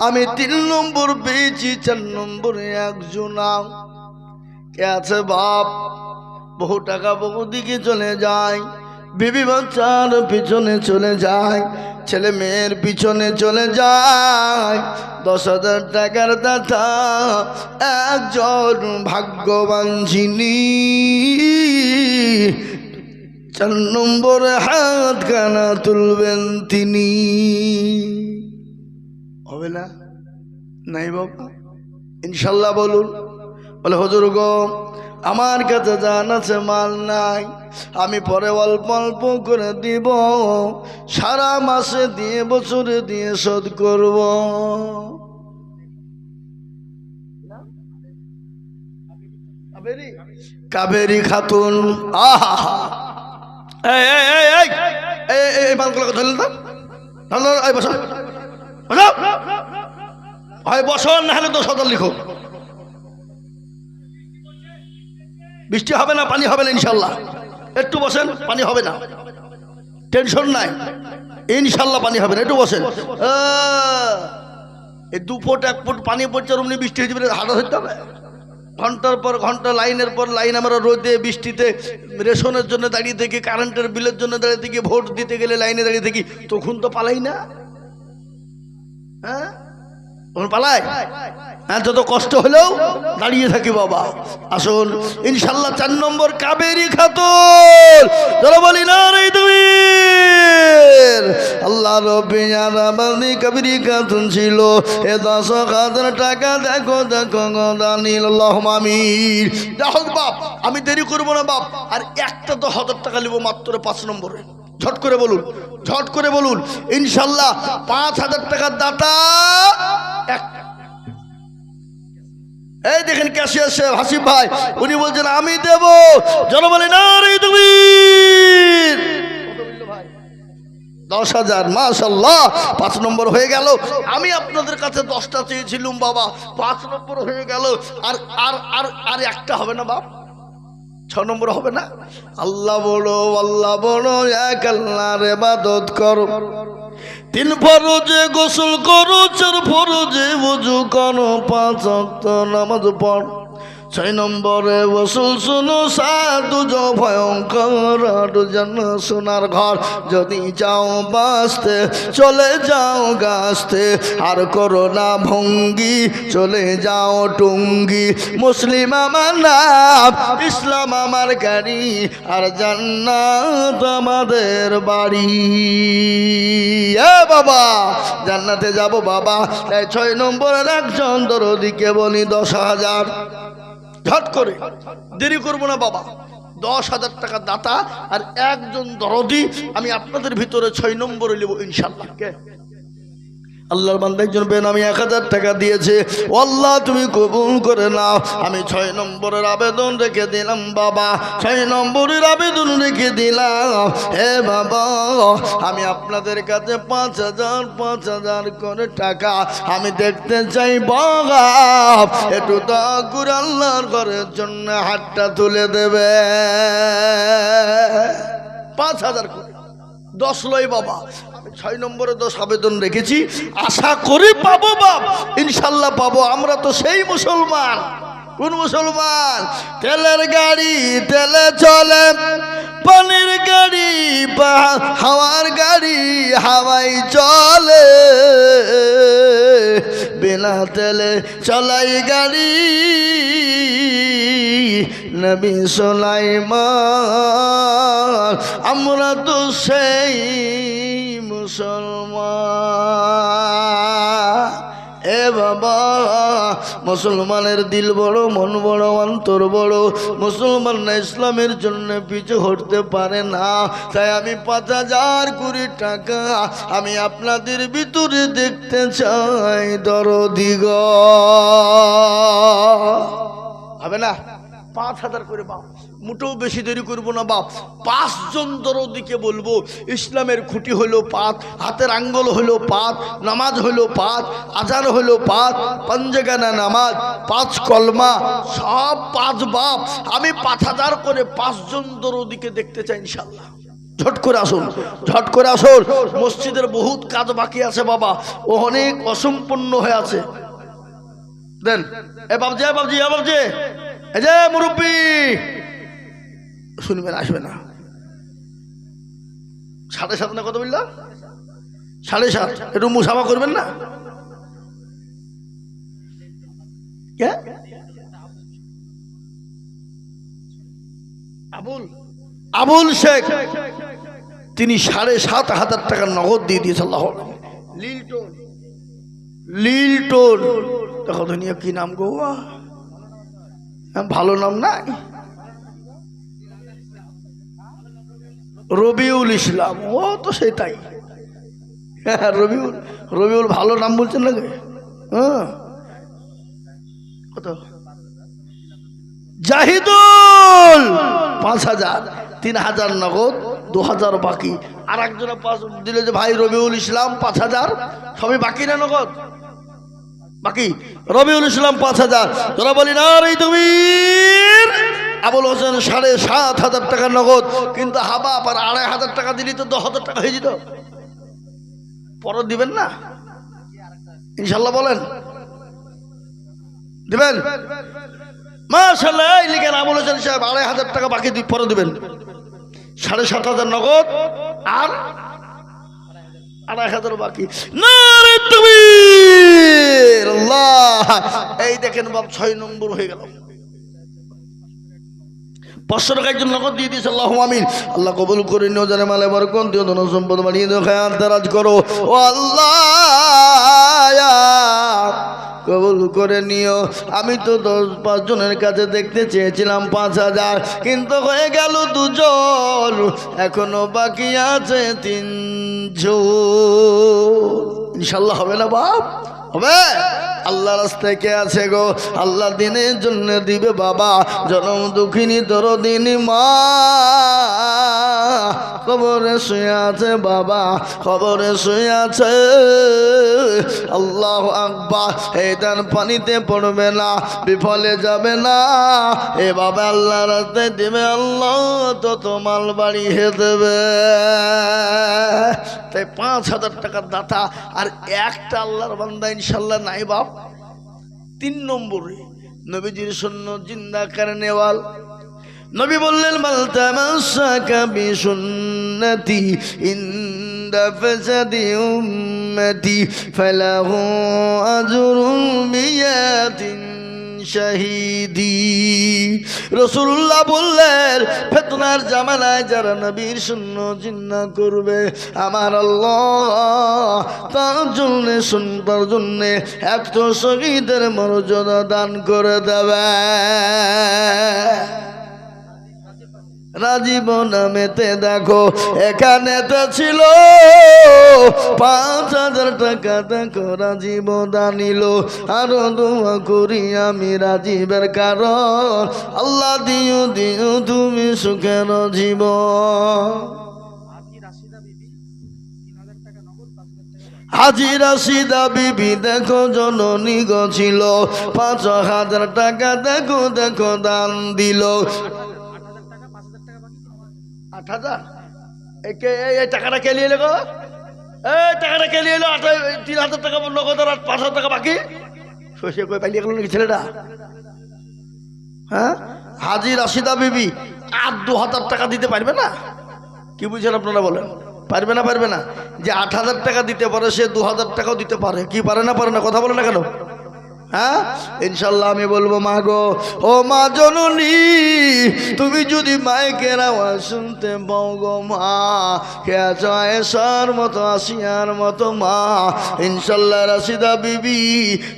আমি 3 নম্বর পেয়েছি, 4 নম্বরে একজনা কে আছে বাপ? বহু টাকা বহু দিকে চলে যায়, বিবি বাচ্চার পিছনে চলে যায়, ছেলে মেয়ের পিছনে চলে যায়। 10,000 টাকার দাতা একজন ভাগ্যবান যিনি, 4 নম্বরে হাত কানা তুলবেন তিনি। হবে না? নাই বাবা? ইনশাল্লাহ বলুন। বলে হুজুর গো, আমার কাছে জান আছে, মাল নাই, আমি পরে অল্প অল্প করে দিব, সারা মাসে দিয়ে বছরে দিয়ে শোধ করব। কাবেরী খাতুন, আহা, এই মালগুলো ধরলেন না? বসো হয়, বসো, না হলে 10,000 লিখো। বৃষ্টি হবে না, পানি হবে না ইনশাল্লাহ। একটু বসেন, পানি হবে না, টেনশন নাই, ইনশাল্লাহ পানি হবে না। একটু বসেন। এই 2 ফুট 1 ফুট পানি পড়ছে, অমনি বৃষ্টি হয়ে যাবে, হাঁটা ধরতে হবে। ঘন্টার পর ঘন্টা, লাইনের পর লাইন, আমরা রোদে বৃষ্টিতে রেশনের জন্য দাঁড়িয়ে থাকি, কারেন্টের বিলের জন্য দাঁড়িয়ে থাকি, ভোট দিতে গেলে লাইনে দাঁড়িয়ে থাকি, তখন তো পালাই না। হ্যাঁ, পালায়। হ্যাঁ, যত কষ্ট হলেও দাঁড়িয়ে থাকি বাবা। আসুন ইনশাল্লাহ 4 নম্বর কাবেরী খাতুন, যারা বলি না রে তুমি আল্লাহ রব্বি আলামিন কাবেরী খাতুন ছিল। এ 10,000 টাকা দেখো দেখো দানিল, আল্লাহুম্মা আমিন। দেখো বাপ, আমি দেরি করবো না বাপ, আর একটা 10,000 টাকা নিব মাত্র 5 নম্বরে। ঝট করে বলুন, ঝট করে বলুন ইনশাল্লাহ 5,000 টাকার দাতা। এই দেখেন ক্যাশিয়ার সাহেব হাসিফ ভাই, উনি বলছেন আমি দেব। জন বলে না রে তুমি 10,000, মাশাআল্লাহ 5 নম্বর হয়ে গেল। আমি আপনাদের কাছে 10টা চেয়েছিলাম বাবা, 5 নম্বর হয়ে গেল। আর আর আর আর একটা হবে না বাপ? 6 নম্বর হবে না? আল্লাহ বড় এক আল্লাহর ইবাদত করো, 3 ফরজে গোসল করো, 4 ফরজে ওযু করো, 5 ওয়াক্ত নামাজ পড়, 6 নম্বরে ওয়াসুল শুনো, 7 ভয়ঙ্কর জান্নাত সোনার ঘর। যদি যাও বাঁচতে চলে যাও গাছতে, আর করো না ভঙ্গি চলে যাও টুঙ্গি। মুসলিম আমার নাম, ইসলাম আমার গাড়ি, আর জান্নাত আমাদের বাড়ি। এ বাবা, জান্নাতে যাব বাবা। তাই 6 নম্বরের একজন দরদিকে বলি 10,000। ঝট করে, দেরি করবো না বাবা। 10,000 টাকা দাতা আর একজন দরদি আমি আপনাদের ভিতরে 6 নম্বরে নেব ইনশাআল্লাহ। কে? আল্লাহর বান্দা একজন বেনামি 1000 টাকা দিয়েছে। ও আল্লাহ, তুমি কবুল করে নাও। আমি 6 নম্বরের আবেদন রেখে দিলাম বাবা, 6 নম্বরের আবেদন রেখে দিলাম। হে বাবা, আমি আপনাদের কাছে 5,000 করে টাকা আমি দেখতে চাই বাবা। একটু দয়া করে আল্লাহর ঘরের জন্য হাতটা তুলে দেবে। 5,000 করে 10 লয় বাবা। 6 নম্বরে 10 আবেদন রেখেছি, আশা করি পাবো বাপ, ইনশাল্লাহ পাবো। আমরা তো সেই মুসলমান। কোন মুসলমান? তেলের গাড়ি তেলে চলে, পানির গাড়ি হাওয়ার গাড়ি হাওয়াই চলে, বিনা তেলে চলাই গাড়ি নবী সুলাইমান। আমরা তো সেই মুসলমান। এ বাবা, মুসলমানের দিল বড়, মন বড়, অন্তর বড়। মুসলমান না ইসলামের জন্য পিছু হটতে পারে না। তাই আমি 5,000 কোটি টাকা আমি আপনাদের ভিতরে দেখতে চাই দরদিগ। হবে না? 5,000 করে বাপ, মোটেও বেশি দেরি করবো না বাপ। 5 জন দরদিকে বলবো, ইসলামের খুঁটি হলো 5, হাতের আঙ্গুল হলো 5, নামাজ হলো 5, আজান হলো 5, পাঞ্জেগানা নামাজ, 5 কলমা, সব 5 বাপ। আমি 5,000 করে 5 জন দরদিকে দেখতে চাই ইনশাল্লাহ। ঝট করে আসুন, ঝট করে আসুন। মসজিদের বহুত কাজ বাকি আছে বাবা, ও অনেক অসম্পূর্ণ হয়ে আছে। দেন এ বাবজি, এ বাবজি, এ বাবজি, এই যে মুরব্বী, শুনবেন, আসবে না? 7:30 না কত বললাম? 7:30। একটু মুসাফা করবেন না? আবুল শেখ, তিনি 7,500 টাকা নগদ দিয়ে দিয়েছে। আল্লাহ। লিলটন, দেখো দুনিয়া কি নাম গো, ভালো নাম নাই? রবিউল ইসলাম, ও তো সেটাই। রবিউল ভালো নাম বলছেন না? হ্যাঁ, কত? জাহিদুল 5,000, 3,000 নগদ, 2,000 বাকি। আর একজনে 5 দিলে যে ভাই রবিউল ইসলাম 5,000, সবই বাকি না নগদ? বাকি। রবিউল ইসলাম 5,000। তোরা বলি না রে তুমি। আবুল হোসেন 7,500 টাকা নগদ, কিন্তু হাবা আর 2,500 টাকা দিলি তো 10,000 টাকা হয়ে যেত। পরে দিবেন না ইনশাল্লাহ? বলেন দিবেন? মাশাআল্লাহ। এই লিখেন আবুল হোসেন সাহেব 2,500 টাকা বাকি পরে দিবেন। 7,500 নগদ আর 2,500 বাকি। নারে তাকবীর, আল্লাহ। এই দেখেন বাপ, 6 নম্বর হয়ে গেল। 500 টাকা একজন নগদ দিয়ে দিয়েছে। আল্লাহু আমিন। আল্লাহ কবুল করে নিও, জানে মালে বরকত দিও, ধন সম্পদ বাড়িয়ে দিও, খায়াত দারাজ করো। ও আল্লাহ কবুল করে নিও। আমি তো 10-5 জনের কাছে দেখতে চেয়েছিলাম 5,000, কিন্তু হয়ে গেল 2 জন, এখনো বাকি আছে 3 জন। ইনশাল্লাহ হবে না বাপ? হবে। আল্লাহ রাস্তায় কে আছে গো? আল্লাহ দিনের জন্য দিবে বাবা। জনম দুঃখিনী দরদিনী মা, কবরে শুয়ে আছে বাবা, কবরে শুয়ে আছে। আল্লাহু আকবার। এই দান পানিতে পড়বে না, বিফলে যাবে না। এ বাবা আল্লাহ রাস্তায় দেবে, আল্লাহ তত মাল বাড়িয়ে দেবে। তাই 5,000 টাকার দাতা আর একটা আল্লাহর বান্দা ইনশাল্লাহ নাই বাপ। 3 নম্বরে নবীজির সুন্নাত জিন্দা করনে ওয়াল। নবী বললেন মাল তামাসসাকা বিসুন্নতি ইনদা ফাসাদি উম্মতি ফালাহু আজরুন বিয়াতিন শাহিদি। রাসূলুল্লাহ বললেন ফিতনার জামানায় যারা নবীর সুন্নাত জিন্দা করবে, আমার আল্লাহ তার জন্য সুন্নার জন্য 100 শহীদের মর্যাদা দান করে দেবে। রাজীব নামেতে দেখো এখানে তো ছিল 5,000 টাকা, দেখো রাজীব দানিল। আরো দোয়া করি আমি রাজীবের, কারণ আল্লাহ দিও দিও তুমি সুখের জীবন। হাজী রাশিদা বিবি দেখো জননী গো ছিল 5,000 টাকা, দেখো দেখো দান দিল। 8,000 এই টাকাটা কে নিয়ে গো? এই টাকাটা কে নিয়ে এলো? 3,000 টাকা নগদ আর 5,000 টাকা বাকি। শোষে কই পালিয়ে গেল নাকি ছেলেটা? হ্যাঁ, হাজী রাশিদা বিবি আর 2,000 টাকা দিতে পারবে না? কি বুঝছেন আপনারা বলেন? পারবে না? পারবে না? যে 8,000 টাকা দিতে পারে সে 2,000 টাকাও দিতে পারে। কি পারে না? পারে না? কথা বলে না কেন? হ্যাঁ, ইনশাল্লাহ আমি বলবো মা গো, ও মা জননী, তুমি যদি মাইকের আওয়াজ শুনতে পাও গো মা, কে আয়েশার মতো আসিয়ার মতো মা, ইনশাল্লাহ রাশিদা বিবি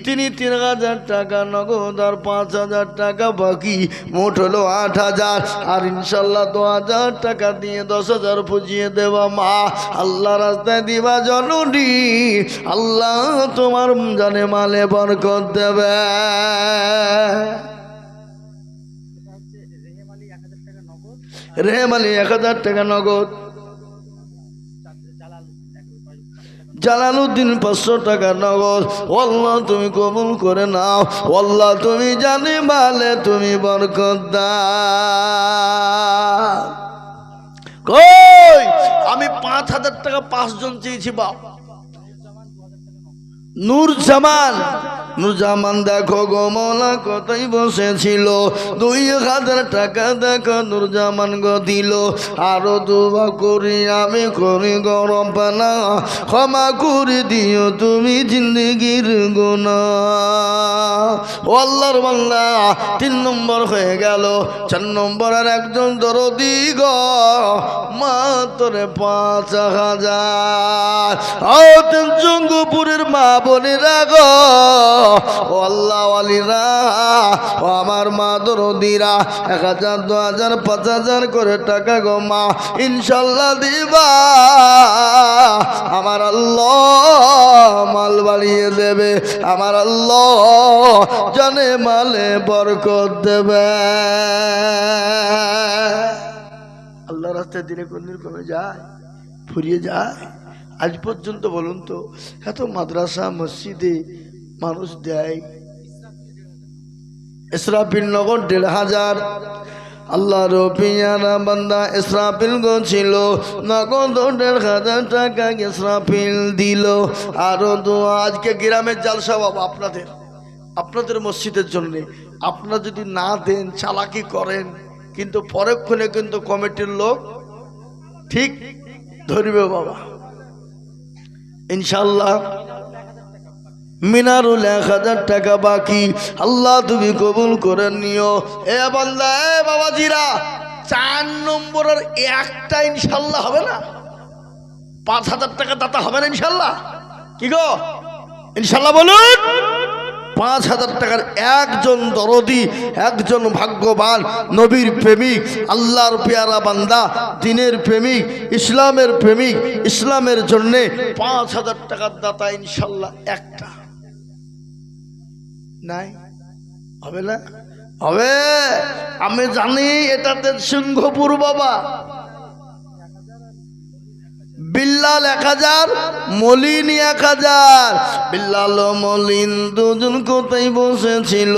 তিনি 3,000 টাকা নগদ আর 5,000 টাকা বাকি, মোট হলো 8,000। আর ইনশাল্লাহ 2,000 টাকা দিয়ে 10,000 পুজিয়ে দেবা মা, আল্লাহ রাস্তায় দিবা জননী। আল্লাহ তোমার জানে মালে বরকত দেবে। রেহেম আলী 1,000 টাকা নগদ, জালালউদ্দিন 500 টাকা নগদ। আল্লাহ তুমি কবুল করে নাও, আল্লাহ তুমি জানে মালে তুমি বরকত দাও। কই আমি 5,000 টাকা 5 জন চেয়েছি বাপ। নূরজামান দেখো গো মৌলা কোথায় বসেছিল, 2,000 টাকা দেখো নূরজামান গো দিল। আরো দুয়া করি আমি করি গো রব্বানা, ক্ষমা করে দিও তুমি জিন্দেগির গুনাহ। ও আল্লাহর বান্দা 3 নম্বর হয়ে গেল। 4 নম্বর আর একজন দরদি গো মাত্র 5,000। জঙ্গপুরের মা বোনেরা গো, ও আল্লাহ ওয়ালিরা, ও আমার মা দরদিরা, 1,000 2,000 5,000 করে টাকা গো মা ইনশাল্লাহ দিবা। আমার আল্লাহ মাল বাড়িয়ে দেবে, আমার আল্লাহ জানে মালে বরকত দেবে। আল্লাহ রাস্তায় দিনে কোনদিন কমে যায়, ফুরিয়ে যায়? আজ পর্যন্ত বলুন তো এত মাদ্রাসা মসজিদে মানুষ দেয়, ইসরাফিল নগর 1,500। আল্লাহ রবিয়ারা বান্দা ইসরাফিল গো ছিল নগদ 1,500 টাকা ইসরাফিল দিল। আরো দোয়া আজকে গ্রামের জালসা বাবা আপনাদের মসজিদের জন্য। আপনারা যদি না দেন চালাকি করেন, কিন্তু পরক্ষণে কিন্তু কমিটির লোক ঠিক ধরবে বাবা ইনশাল্লাহ। মিনারুল 1,000 টাকা বাকি, আল্লাহ তুমি কবুল করে নিও। এ বান্দা এ বাবাজিরা, 4 নম্বরের একটা ইনশাল্লাহ হবে না? 5,000 টাকা দাতা হবে না ইনশাল্লাহ? কি গো ইনশাল্লাহ বলুন। 5,000 টাকার একজন দরদি, একজন ভাগ্যবান, নবীর প্রেমিক, আল্লাহর পেয়ারা বান্দা, দিনের প্রেমিক, ইসলামের প্রেমিক, ইসলামের জন্য 5,000 টাকার দাতা ইনশাল্লাহ একটা নাই? হবে না? হবে। আমি জানি এটাতে সিংহপুর বাবা বিল্লাল 1000, মলিন 1000। বিল্লাল ও মলিন দুজন কোথায় বসেছিল,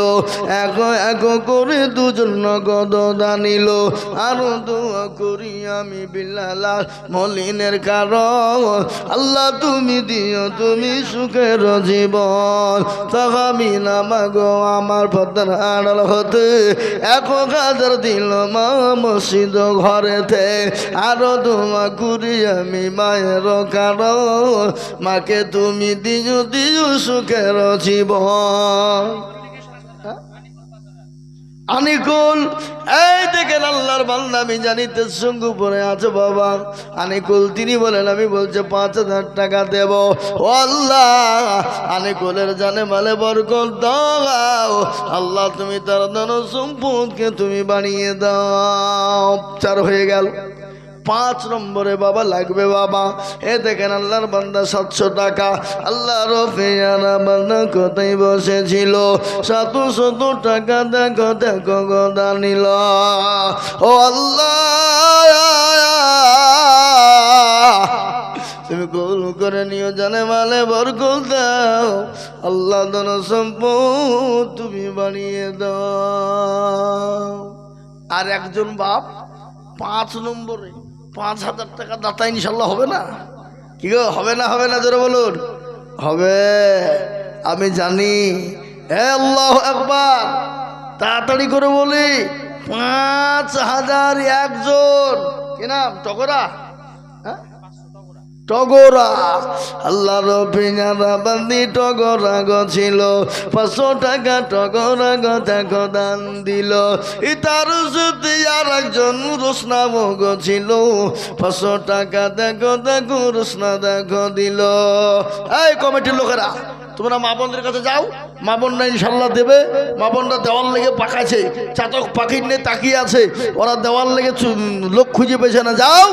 এক এক করে দুজন নগদ দানিল। আরো দোয়া করি আমি বিল্লাল আর মলিনের কারণ, আল্লাহ তুমি দিও তুমি সুখের জীবন। তবে না মাগো আমার পদ্মার আড়াল হতে 1000 দিল মা মসজিদ ঘরেতে। আরো দোয়া করি আমি মায়ের কারণ, মাকে তুমি দিও দিও সুখের জীবন। আনিকুল, এই দেখেন আল্লাহর বান্দা আমি জানিতে সঙ্গ পরে আছে বাবা। আনিকুল তিনি বলেন আমি বলছে 5000 টাকা দেব। ও আল্লাহ, আনিকুলের জানে মালে বরকত দাও আল্লাহ, তুমি তার ধন সম্পদকে তুমি বানিয়ে দাও। 4 হয়ে গেল। 5 নম্বরে বাবা লাগবে বাবা। এ দেখেন আল্লাহর বান্দা 700 টাকা। আল্লাহর পেয়ারা বান্দা কোথায় বসেছিল, 700 টাকা দেখো দেখো গদা নিল। ও আল্লাহ, তুমি কবুল করে নিও, জানে মালে বরকত দাও আল্লাহ, ধন সম্পদ তুমি বানিয়ে দাও। আর একজন বাপ 5 নম্বরে 5000 টাকা দাতা ইনশাল্লাহ হবে না? কি গো, হবে না? হবে না? জোরে বলুন। হবে, আমি জানি। হে আল্লাহু আকবার, তাড়াতাড়ি করে বলি। 5000 একজন। কি নাম? টগরা? টগরা। আল্লাহর পেয়ারা বান্দি টগরা গছিল, 500 টাকা টগরা দেখো দান দিল। তার সাথে আর একজন রোশনা গছিল, 500 টাকা দেখো দেখো রোশনা দেখো দিল। এই কমিটির লোকেরা, তোমরা মা বোনদের কাছে যাও, মা বোনরা ইনশাল্লাহ দেবে। মা বোনরা দেওয়ার লেগে পাকাছে, চাতক পাখির নিয়ে তাকিয়ে আছে, ওরা দেওয়ার লেগে লোক খুঁজে পেয়েছে না। যাও,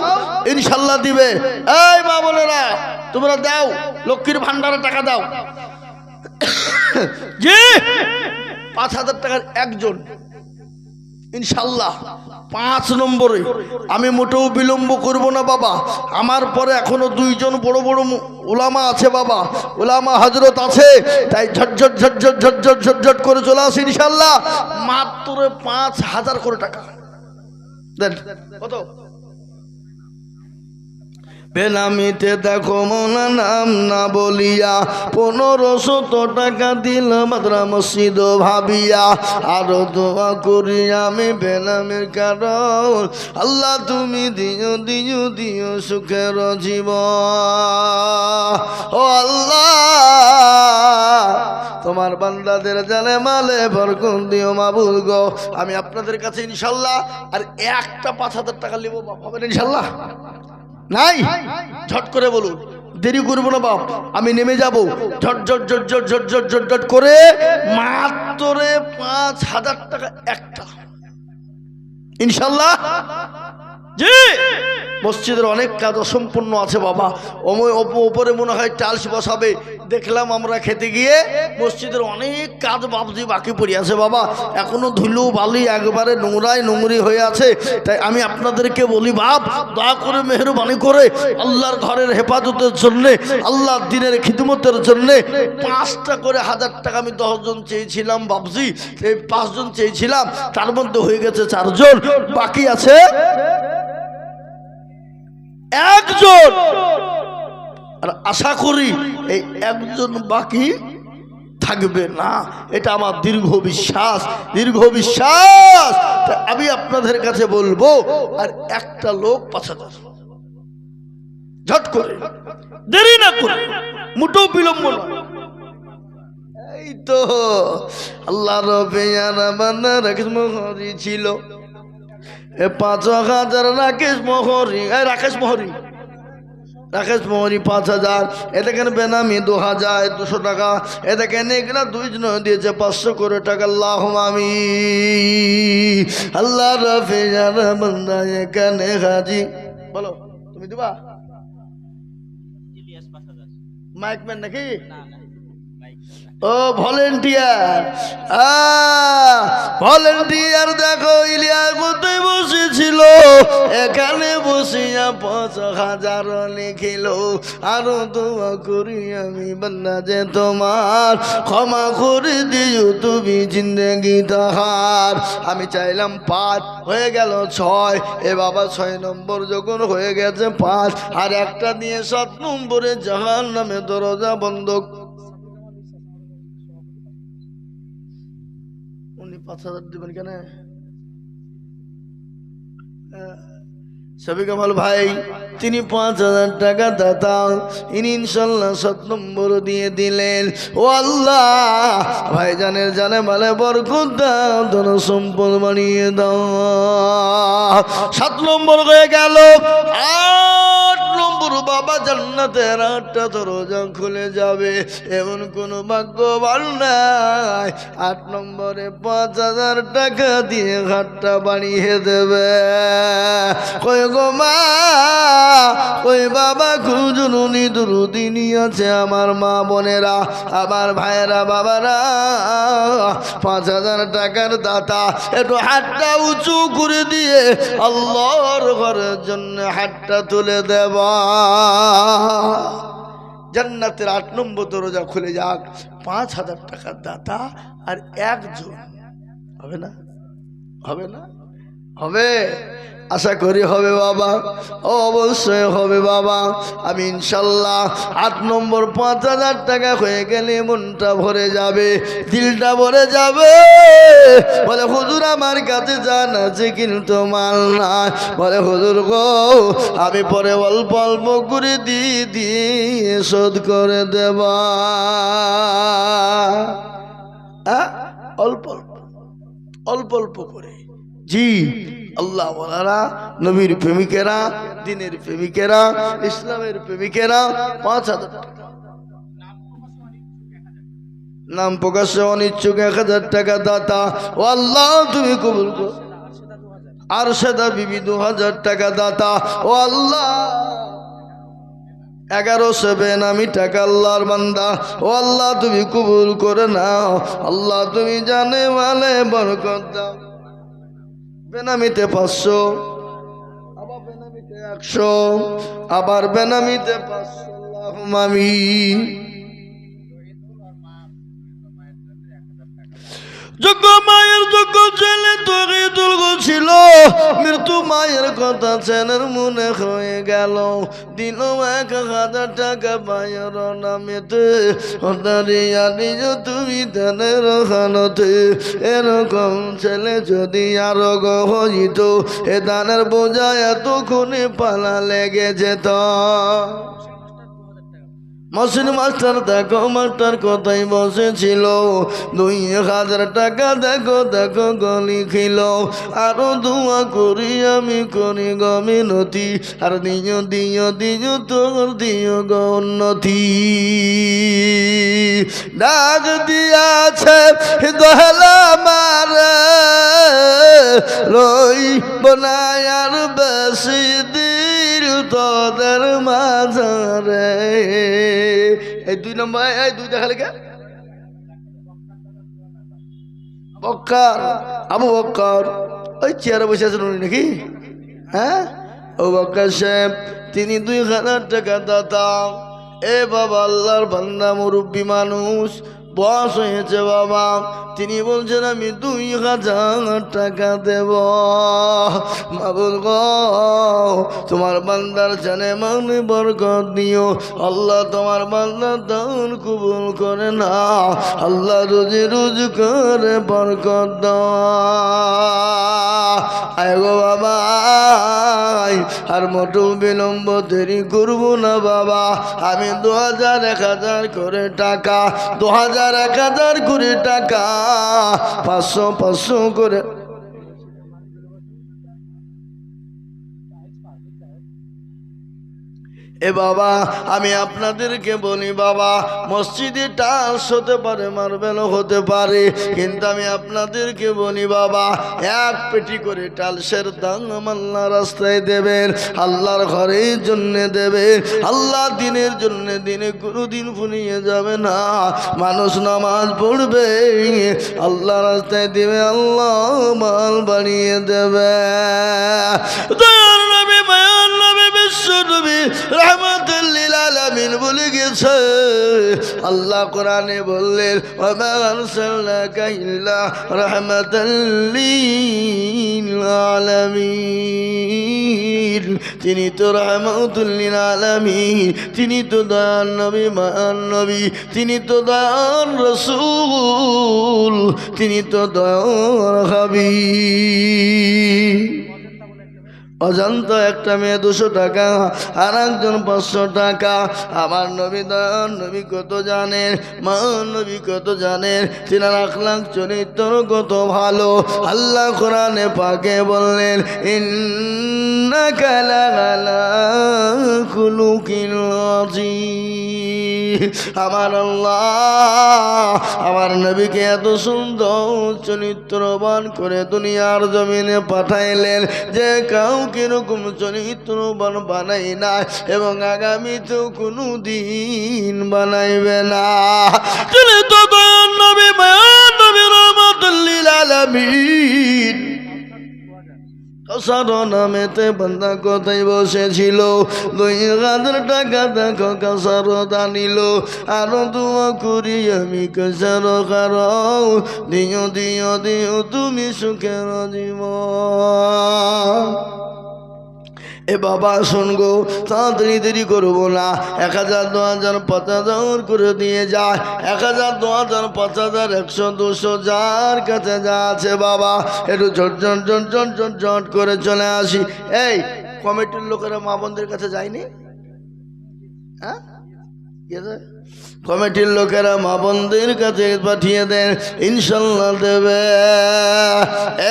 ইনশাল্লাহ দিবে। এই মা বোনেরা তোমরা দাও, লক্ষ্মীর ভান্ডারে টাকা দাও। জি, 5000 টাকার একজন ইনশাল্লাহ। 5 নম্বরে আমি মোটেও বিলম্ব করব না বাবা। আমার পরে এখনো 2 জন বড় বড় উলামা আছে বাবা, উলামা হযরত আছে, তাই ঝটঝট ঝটঝট ঝটঝট ঝটঝট করে চলে আসি ইনশাল্লাহ। মাত্র 5000 করে টাকা দেন। কত? বেনামিতে দেখো মোনা নাম না বলিয়া 1500 টাকা দিল মাদ্রা মসজিদ ভাবিয়া। আরো দোয়া করি আমি বেনামের কারণ, আল্লাহ তুমি দিও দিও দিও সুখের জীবন। ও আল্লাহ, তোমার বান্দাদের জানে মালে বরকত দিও মাবুদ গো। আমি আপনাদের কাছে ইনশাল্লাহ আর একটা 5000 টাকা নেব বাপ, হবে ইনশাল্লাহ? নাই? ঝট করে বলুন, দেরি করবো না বাপ, আমি নেমে যাব ঝট ঝট ঝট ঝট ঝট ঝট ঝট ঝট করে। মাত্র 5000 টাকা একটা ইনশাল্লাহ। জি, মসজিদের অনেক কাজ অসম্পূর্ণ আছে বাবা। ওপরে মনে হয় টাইলস বসাবে, দেখলাম আমরা খেতে গিয়ে মসজিদের অনেক কাজ বাবজি বাকি পড়ে আছে বাবা। এখনো ধুলো বালি একবারে নোংরায় নোংরি হয়ে আছে। তাই আমি আপনাদেরকে বলি বাপ, দয়া করে মেহরবানি করে আল্লাহর ঘরের হেফাজতের জন্যে, আল্লাহর দিনের খিদমতের জন্যে 5টা করে 1000 টাকা। আমি 10 জন চেয়েছিলাম বাবজি, এই 5 জন চেয়েছিলাম, তার মধ্যে হয়ে গেছে 4 জন, বাকি আছে একজন। আর আশা করি এই একজন বাকি থাকবে না, এটা আমার দীর্ঘ বিশ্বাস, দীর্ঘ বিশ্বাস। আমি আপনাদের কাছে বলবো আর একটা লোক 5000, ঝট করে, দেরি না করে, মোটেও বিলম্ব না। এই তো আল্লাহর পেয়ারা বান্দা রাকেশ মোহরি ছিল, 5000 রাকেশ মোহরি। রাকেশ মোহরি, রাকেশ মোহরি 5000। এ দেখেন বেনামি 2200 টাকা। এ দেখেন এখানে 2 জন দিয়েছে 500 করে টাকা। আল্লাহ আমি আল্লাহ রফিজার বান্দা এখানে হাজি। বলো, তুমি দিবা? মাইক ম্যান নাকি? ও ভলেন্টিয়ার, ভলেন্টিয়ার দেখো ইলিয়াস মধ্যে বসেছিল, এখানে বসিয়া ৫,০০০ লিখিল। আরো দোয়া করি আমি বান্দা যে তোমার, ক্ষমা করে দিও তুমি জিন্দেগি তাহার। আমি চাইলাম ৫, হয়ে গেল ৬। এ বাবা ৬ নম্বর যখন হয়ে গেছে ৫, আর একটা দিয়ে ৭ নম্বরে জাহান্নামে দরজা বন্ধ। উনি ৫,০০০ দিবেন কেন? সবি কামাল ভাই তিনি ৫,০০০ টাকা দাতা, ইনি ইনশাল্লাহ ৭ নম্বর দিয়ে দিলেন। ও আল্লাহ, ভাইজানের জানে মালে বরকত দাও, ধন সম্পদ বানিয়ে দাও। ৭ নম্বর হয়ে গেল। ৮ নম্বর বাবা জান্নাতের ৮টা দরজা খুলে যাবে, এমন কোন ভাগ্যবান নাই। ৮ নম্বরে ৫,০০০ টাকা দিয়ে ঘাটটা বানিয়ে দেবে। কই গো মা, কই বাবা, খুঁজুনি দুরুদিনী আছে আমার মা বোনেরা, আমার ভাইয়েরা, বাবারা, ৫,০০০ টাকার দাতা, একটু হাতটা উঁচু করে দিয়ে আল্লাহর ঘরের জন্য হাতটা তুলে দেব। জান্নাতের ৮ নম্বর দরজা খুলে যাক। ৫,০০০ টাকার দাতা আর একজন হবে না? হবে না? হবে, আশা করি হবে বাবা, অবশ্যই হবে বাবা। আমি ইনশাল্লাহ ৮ নম্বর ৫,০০০ টাকা হয়ে গেলে মনটা ভরে যাবে, দিলটা ভরে যাবে। বলে হুজুর আমার কাছে জান আছে কিন্তু মাল নাই। বলে হুজুর গো, আমি পরে অল্প অল্প করে দিয়ে শোধ করে দেব। অল্প অল্প অল্প অল্প করে। জি, আল্লাহ ওয়ালারা, নবীর প্রেমিকেরা, দিনের প্রেমিকেরা, ইসলামের প্রেমিকেরা ৫,০০০ টাকা। নাম প্রকাশে অনিচ্ছুক ১,০০০ টাকা দাতা। ও আল্লাহ তুমি কবুল করো। আরশেদা বিবি ২,০০০ টাকা দাতা। ও আল্লাহ ১১০০ বেনামি টাকা আল্লাহর বান্দা। ও আল্লাহ তুমি কবুল করে নাও। আল্লাহ তুমি জানে মালে বরকত দাও। বেনামিতে ৫০০, আবার বেনামিতে ১০০, আবার বেনামিতে ৫০০। আল্লাহুম্মা আমিন। যোগ্য মায়ের যোগ্য ছেলে তৌহিদুল ছিল, মৃত্যু মায়ের কথা ছেলের মনে হয়ে গেল। দিল ১,০০০ টাকা মায়ের নামেতে, দাঁড়িয়ে নিজ তুমি দানের খানতে। এরকম ছেলে যদি আরো হইত, এ দানের বোঝা এতক্ষণে পালা লেগে যেত। মসিন মাস্টার দেখো, মাস্টার কোথায় বসেছিল, ২,০০০ টাকা দেখো দেখো গলি খিল। আরো দোয়া করি আমি করি গো মিনতি, আর দিও দিও দিও তোর দিও গো উন্নতি। ডাক দিয়াছে দহলা মারে, লই বনায় আর বেশি দিল তোদের মাঝারে। এই ২ নম্বর, এই ২ দেখালে কে? বক্কার, আবু বক্কর, ওই চেয়ারে বসে আছেন উনি নাকি? হ্যাঁ, ও বক্কর সাহেব, তিনি ২,০০০ টাকা দাতা। এ বাবা আল্লাহর বান্দা, মুরব্বী মানুষ, বয়স হয়েছে বাবা, তিনি বলছেন আমি ২,০০০ টাকা দেব। মাবুদ গো, তোমার বান্দার জানে মানে বরকত দিও। আল্লাহ তোমার বান্দার দান কবুল করে না। আল্লাহ রোজি রোজ করে বরকত দাও। আয় গো বাবা, আর মোটো বিলম্ব দেরি করবো না বাবা। আমি ২,০০০ ১,০০০ করে টাকা, ২,০০০ ১,০০০ করে টাকা, ৫০০ ৫০০ করে। এ বাবা আমি আপনাদেরকে বলি বাবা, মসজিদে টাইলস হতে পারে, মার্বেলও হতে পারে, কিন্তু আমি আপনাদেরকে বলি বাবা, এক পেটি করে টাইলসের দাম আল্লাহ রাস্তায় দেবেন, আল্লাহর ঘরের জন্য দেবেন, আল্লাহ দিনের জন্য দিনে কোনোদিন ফুরিয়ে যাবে না। মানুষ নামাজ পড়বে, আল্লাহ রাস্তায় দেবে, আল্লাহ মাল বাড়িয়ে দেবে। দয়ার নবী, মায়ার নবী, বিশ্ব নবী রাহমাতুল লিল আলামিন বলে গেছে, আল্লাহ কোরআনে বললেন ওয়া মা আরসালনাকা ইল্লা রাহমাতাল লিল আলামিন। তিনি তো রাহমাতুল লিল আলামিন, তিনি তো দয়ার নবী, মায়ার নবী, তিনি তো দয়ার রাসূল, তিনি তো দয়ার হাবিব। অজান্ত একটা মেয়ে 200 টাকা, আর একজন 500 টাকা। আমার নবী দয়ার নবী কত জানেন, মা নবী কত জানেন, তিনার আখলাক চরিত্র কত ভালো। আল্লাহ কোরআনে পাকে বললেন ইন্নাকা লাআলা খুলুকিল আযীম। আমার আল্লাহ আমার নবীকে এত সুন্দর চরিত্রবান করে দুনিয়ার জমিনে পাঠাইলেন যে কাউকে এরকম চরিত্রবান বানাই না, এবং আগামীতেও কোনো দিন বানাইবে না। তিনি তো দয়ার নবী, মায়ার নবী, রাহমাতুল লিল আলামিন। কাসার নামেতে বান্দা কোথায় বসেছিল, 2000 টাকা দেখো কাসার দানিল, আরো দোয়া করি আমি কাসার কারও, দিও দিও দিও তুমি সুখের জীবন। এ বাবা শুনগো, তাড়াতাড়ি দেরি করবো না, 1000 2000 5000 করে দিয়ে যায়, 1000 2000 5000 100 200 যার কাছে যা আছে বাবা একটু ঝট ঝট ঝট ঝট ঝট ঝট করে চলে আসি। এই কমিটির লোকেরা মা বোনদের কাছে যায়নি? হ্যাঁ, কমিটির লোকেরা মা বোনদের কাছে পাঠিয়ে দেন, ইনশাল্লাহ দেবে।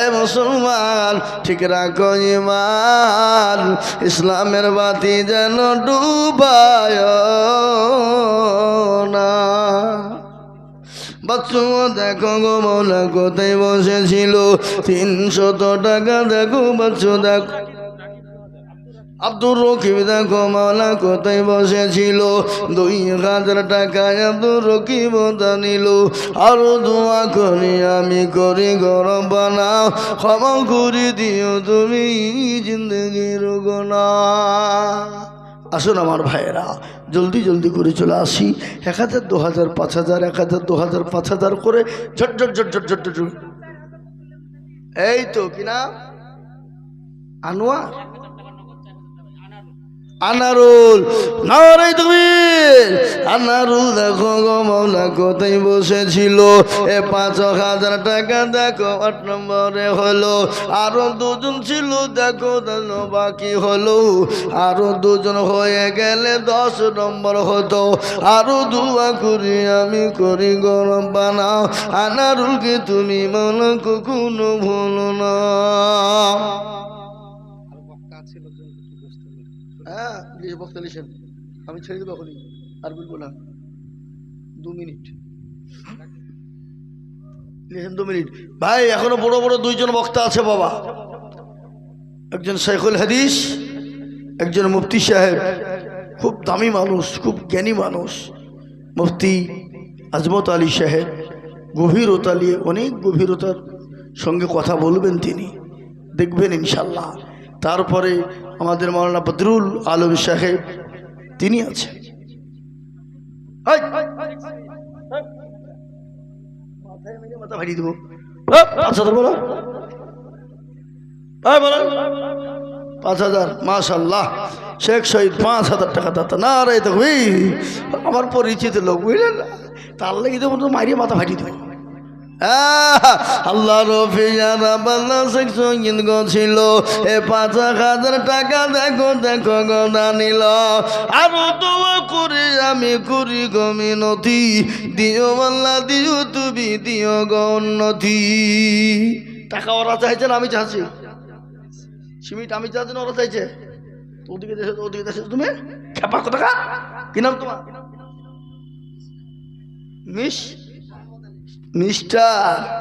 এ মুসলমান ঠিক রাখো ঈমান, ইসলামের বাতি যেন ডুবায় না। বাচ্চু দেখো গো মৌলা কোথায় বসেছিল, 300 টাকা দেখো বাচ্চু দেখো। আব্দুর রকিব দেখো মাওলা কোথায় বসেছিল, 2000 টাকায় আব্দুর রকিব দানিল, আরো দোয়া করি আমি করি গরম বানাও, ক্ষমা করে দিও তুমি জিন্দগির গুনাহ। আসুন আমার ভাইয়েরা, জলদি জলদি করে চলে আসি। 1000 2000 5000 1000 2000 5000 করে ঝট ঝট ঝট ঝট ঝট ঝট। এই তো কিনা আনোয়ার, আনারুল, নারে তাকবীর। আনারুল দেখো গো মাওলা কোথায় বসেছিল, এ 5000 টাকা দেখো 8 নম্বরে হলো, আরো 2জন ছিল দেখো বাকি হলো, আরো 2জন হয়ে গেলে 10 নম্বর হতো। আরো দোয়া করি আমি করি গরম বানাও, আনারুলকে তুমি মাওলা কখনো ভুলো না। হ্যাঁ বক্তা লিখেন, আমি ছেড়ে দেবো এখনই, আর বলবো না। 2 মিনিট লিখেন, 2 মিনিট। ভাই এখনো বড় বড় 2জন বক্তা আছে বাবা, একজন শেখুল হাদিস, একজন মুফতি সাহেব, খুব দামি মানুষ, খুব জ্ঞানী মানুষ, মুফতি আজমত আলী সাহেব। গভীরতা নিয়ে, অনেক গভীরতার সঙ্গে কথা বলবেন তিনি, দেখবেন ইনশাল্লাহ। তারপরে আমাদের মাওলানা বদরুল আলম সাহেব, তিনি আছেন। মাথা ভাড়ি দেবো, 5000 মাশাআল্লাহ। শেখ শহীদ 5000 টাকা দাতা, না রে তো আমার পরিচিত লোক, বুঝলেন না, তার লেগে দেবো মারিয়ে মাথা ভাড়ি দেবো। আল্লাহ ছিল, এ 5000 টাকা দেখো দেখো গদা নিল, আরো দোয়া করে আমি করি গো মিনতি, দিও আল্লাহ দিও তুমি দিও গো উন্নতি। টাকা ওরা চাইছে না আমি চাচ্ছি, সিমিট আমি চাচ্ছি না ওরা চাইছে, ওদিকে দেশে তুমি খেপা কথা কা কি নাম তোমার মিস্টার